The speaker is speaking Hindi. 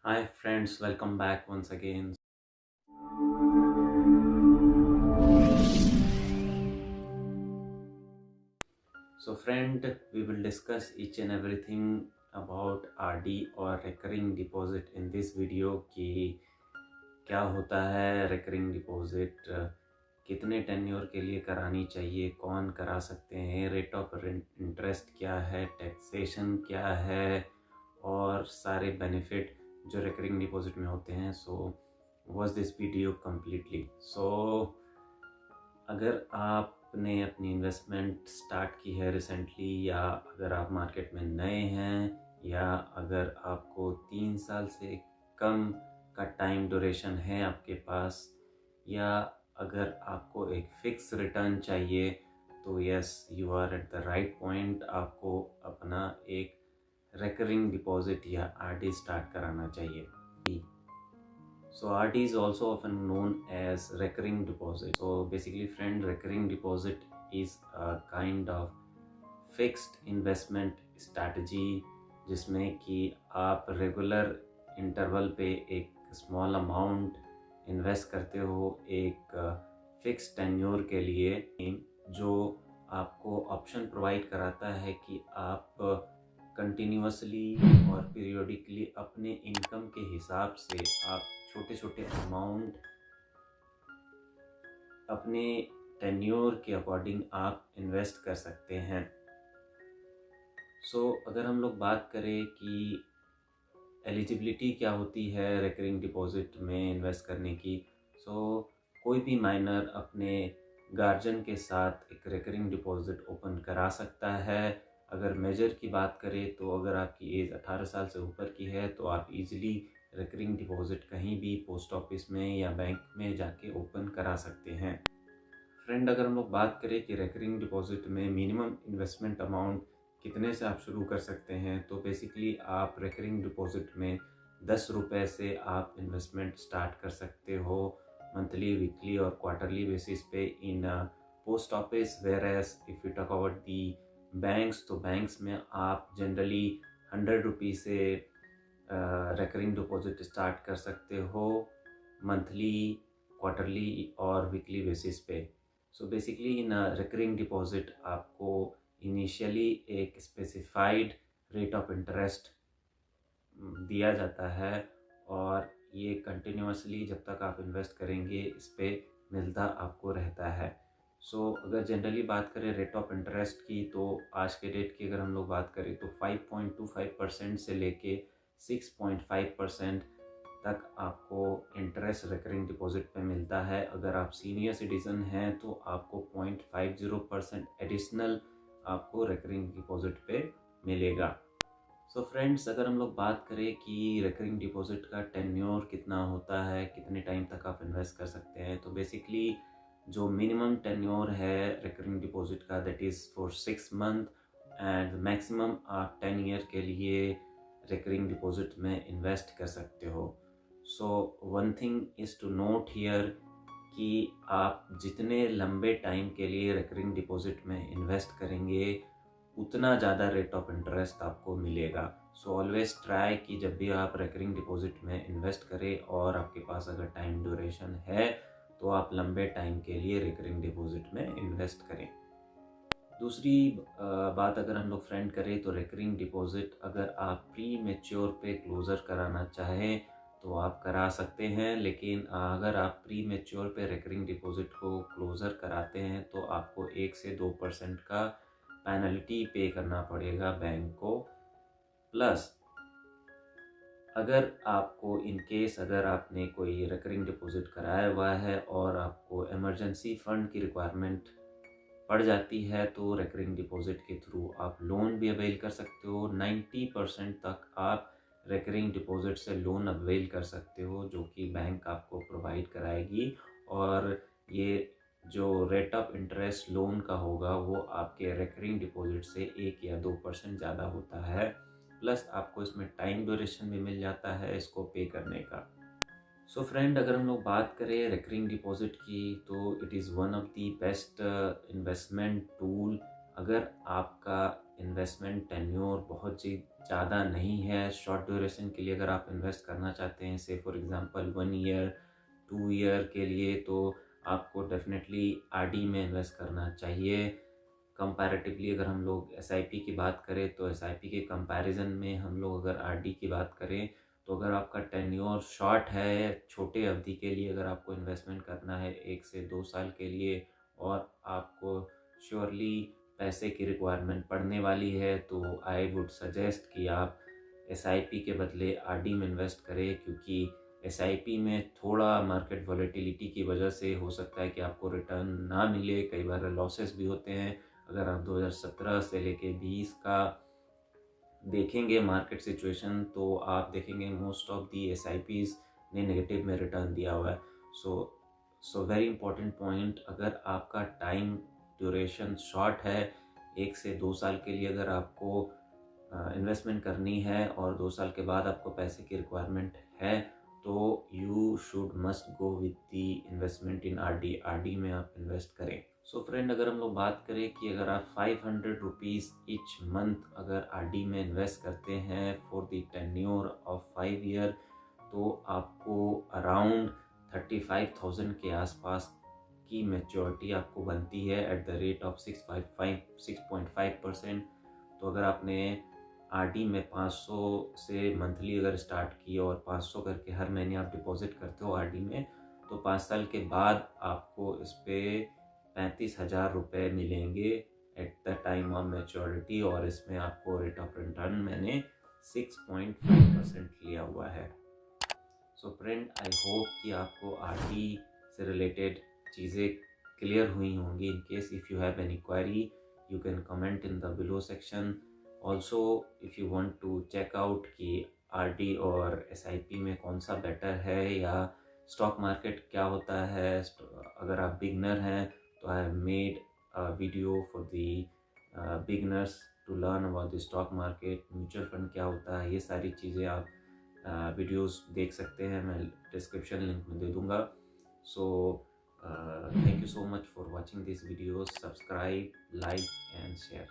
Hi friends, welcome back once again. So friend, we will discuss each and everything about RD और recurring deposit in this video कि क्या होता है recurring deposit, कितने टेन्योर के लिए करानी चाहिए, कौन करा सकते हैं, रेट ऑफ इंटरेस्ट क्या है, टैक्सेशन क्या है और सारे बेनिफिट जो रिकरिंग डिपॉजिट में होते हैं. So watch this video completely. So अगर आपने अपनी इन्वेस्टमेंट स्टार्ट की है रिसेंटली, या अगर आप मार्केट में नए हैं, या अगर आपको 3 साल से कम का टाइम ड्यूरेशन है आपके पास, या अगर आपको एक फिक्स रिटर्न चाहिए, तो yes, you are at the right point. आपको अपना एक recurring deposit या RD स्टार्ट कराना चाहिए. So RD is also often known as recurring deposit. So basically friend, recurring deposit is a kind of fixed investment strategy जिसमें कि आप रेगुलर इंटरवल पे एक स्मॉल अमाउंट इन्वेस्ट करते हो एक फिक्स टेन्योर के लिए, जो आपको ऑप्शन प्रोवाइड कराता है कि आप कंटिन्यूसली और पीरियोडिकली अपने इनकम के हिसाब से आप छोटे छोटे अमाउंट अपने टेन्योर के अकॉर्डिंग आप इन्वेस्ट कर सकते हैं. सो अगर हम लोग बात करें कि एलिजिबिलिटी क्या होती है रिकरिंग डिपॉजिट में इन्वेस्ट करने की, सो कोई भी माइनर अपने गार्जियन के साथ एक रिकरिंग डिपॉजिट ओपन करा सकता है. अगर मेजर की बात करें तो अगर आपकी एज 18 साल से ऊपर की है तो आप इजीली रिकरिंग डिपॉजिट कहीं भी पोस्ट ऑफिस में या बैंक में जाके ओपन करा सकते हैं. फ्रेंड, अगर हम लोग बात करें कि रिकरिंग डिपॉजिट में मिनिमम इन्वेस्टमेंट अमाउंट कितने से आप शुरू कर सकते हैं, तो बेसिकली आप रिकरिंग डिपॉजिट में 10 रुपये से आप इन्वेस्टमेंट स्टार्ट कर सकते हो मंथली, वीकली और क्वार्टरली बेसिस पे in post office. Whereas if you talk about the banks, तो बैंक्स में आप जनरली 100 रुपीज़ से रिकरिंग डिपॉजिट स्टार्ट कर सकते हो मंथली, क्वार्टरली और वीकली बेसिस पे. So basically in recurring deposit आपको इनिशियली एक स्पेसिफाइड रेट ऑफ इंटरेस्ट दिया जाता है और ये कंटिन्यूसली जब तक आप इन्वेस्ट करेंगे इस पर मिलता आपको रहता है. सो अगर जनरली बात करें रेट ऑफ इंटरेस्ट की, तो आज के डेट की अगर हम लोग बात करें तो 5.25% से लेके 6.5% तक आपको इंटरेस्ट रिकरिंग डिपॉजिट पे मिलता है. अगर आप सीनियर सिटीज़न हैं तो आपको 0.50% एडिशनल आपको रिकरिंग डिपॉजिट पे मिलेगा. सो फ्रेंड्स, अगर हम लोग बात करें कि रिकरिंग डिपॉजिट का टेन्योर कितना होता है, कितने टाइम तक आप इन्वेस्ट कर सकते हैं, तो बेसिकली जो मिनिमम टेन्योर है रिकरिंग डिपॉजिट का, that is for 6 month, and maximum आप 10 ईयर के लिए रिकरिंग डिपॉजिट में इन्वेस्ट कर सकते हो. So one thing is to note here कि आप जितने लंबे टाइम के लिए रिकरिंग डिपॉजिट में इन्वेस्ट करेंगे उतना ज़्यादा रेट ऑफ इंटरेस्ट आपको मिलेगा. सो ऑलवेज ट्राई कि जब भी आप रिकरिंग डिपॉजिट में इन्वेस्ट करें और आपके पास अगर टाइम ड्यूरेशन है तो आप लंबे टाइम के लिए रिकरिंग डिपॉजिट में इन्वेस्ट करें. दूसरी बात अगर हम लोग फ्रेंड करें तो रिकरिंग डिपॉजिट अगर आप प्री मैच्योर पे क्लोज़र कराना चाहें तो आप करा सकते हैं, लेकिन अगर आप प्री मैच्योर पे रिकरिंग डिपॉजिट को क्लोज़र कराते हैं तो आपको 1 से 2% का पेनल्टी पे करना पड़ेगा बैंक को. प्लस अगर आपको इन केस अगर आपने कोई रिकरिंग डिपॉजिट कराया हुआ है और आपको इमरजेंसी फ़ंड की रिक्वायरमेंट पड़ जाती है तो रिकरिंग डिपॉजिट के थ्रू आप लोन भी अवेल कर सकते हो. 90% तक आप रिकरिंग डिपॉजिट से लोन अवेल कर सकते हो जो कि बैंक आपको प्रोवाइड कराएगी, और ये जो रेट ऑफ इंटरेस्ट लोन का होगा वो आपके रिकरिंग डिपॉजिट से 1 या 2% ज़्यादा होता है. प्लस आपको इसमें टाइम ड्यूरेशन भी मिल जाता है इसको पे करने का. सो फ्रेंड, अगर हम लोग बात करें रिकरिंग डिपॉजिट की, तो it is one of the best investment tool. अगर आपका इन्वेस्टमेंट टेन्योर बहुत ज़्यादा नहीं है। शॉर्ट ड्यूरेशन के लिए अगर आप इन्वेस्ट करना चाहते हैं, से फॉर एग्ज़ाम्पल 1 ईयर 2 ईयर के लिए, तो आपको डेफिनेटली आरडी में इन्वेस्ट करना चाहिए। कंपैरेटिवली अगर हम लोग एसआईपी की बात करें तो एसआईपी के कंपैरिजन में हम लोग अगर आरडी की बात करें तो अगर आपका टेन्योर शॉर्ट है, छोटे अवधि के लिए अगर आपको इन्वेस्टमेंट करना है 1 से 2 साल के लिए, और आपको श्योरली पैसे की रिक्वायरमेंट पड़ने वाली है, तो आई वुड सजेस्ट कि आप एसआईपी के बदले आरडी में इन्वेस्ट करें। क्योंकि एसआईपी में थोड़ा मार्केट वॉलेटिलिटी की वजह से हो सकता है कि आपको रिटर्न ना मिले, कई बार लॉसेस भी होते हैं। अगर आप 2017 से लेके 20 का देखेंगे मार्केट सिचुएशन, तो आप देखेंगे मोस्ट ऑफ दी एसआईपीज़ ने नेगेटिव में रिटर्न दिया हुआ है। सो वेरी इंपॉर्टेंट पॉइंट, अगर आपका टाइम ड्यूरेशन शॉर्ट है, 1 से 2 साल के लिए अगर आपको इन्वेस्टमेंट करनी है और 2 साल के बाद आपको पैसे की रिक्वायरमेंट है, तो you should must go with the investment in RD में आप इन्वेस्ट करें। सो फ्रेंड, अगर हम लोग बात करें कि अगर आप 500 रुपीज़ ईच मंथ अगर आरडी में इन्वेस्ट करते हैं for the tenure of 5 year, तो आपको अराउंड 35,000 के आसपास की मैच्योरिटी आपको बनती है एट द रेट ऑफ 6.5%। तो अगर आपने आरडी में 500 से मंथली अगर स्टार्ट किया और 500 करके हर महीने आप डिपॉजिट करते हो आरडी में, तो 5 साल के बाद आपको इस पर 35,000 रुपये मिलेंगे at the time of maturity, और इसमें आपको रेट ऑफ रिटर्न मैंने 6.5% लिया हुआ है। सो फ्रेंड, आई होप कि आपको आरडी से रिलेटेड चीज़ें क्लियर हुई होंगी। In case if you have any query, you can comment in the below section. Also if you want to check out कि आरडी और एसआईपी में कौन सा बेटर है, या स्टॉक मार्केट क्या होता है, अगर आप बिगनर हैं तो I have made a video for the beginners to learn about the stock market, mutual fund क्या होता है, ये सारी चीज़ें आप वीडियोस देख सकते हैं, मैं डिस्क्रिप्शन लिंक में दे दूँगा। So thank you so much for watching these videos. Subscribe, like and share.